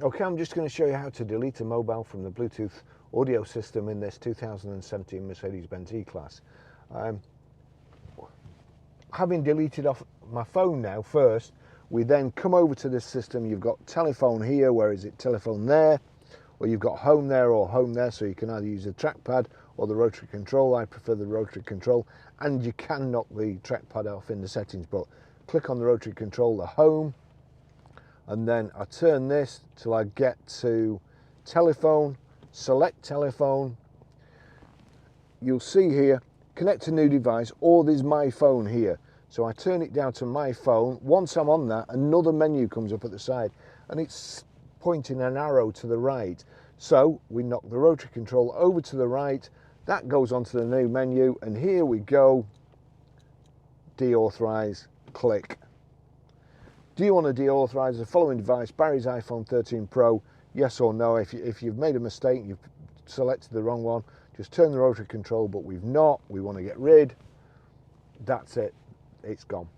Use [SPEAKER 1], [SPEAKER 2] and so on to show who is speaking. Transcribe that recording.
[SPEAKER 1] Okay, I'm just going to show you how to delete a mobile from the Bluetooth audio system in this 2017 Mercedes Benz E Class. Having deleted off my phone now first, we then come over to this system. You've got telephone here, where is it, telephone there, or you've got home there or home there, so you can either use the trackpad or the rotary control. I prefer the rotary control, and you can knock the trackpad off in the settings, but click on the rotary control, the home, and then I turn this till I get to telephone, select telephone. You'll see here, connect to new device, or there's my phone here. So I turn it down to my phone. Once I'm on that, another menu comes up at the side, and it's pointing an arrow to the right. So we knock the rotary control over to the right, that goes onto the new menu, and here we go, deauthorize, click. Do you want to deauthorize the following device, Barry's iPhone 13 Pro? Yes or no. If you've made a mistake, you've selected the wrong one, just turn the rotary control, but we've not. We want to get rid. That's it. It's gone.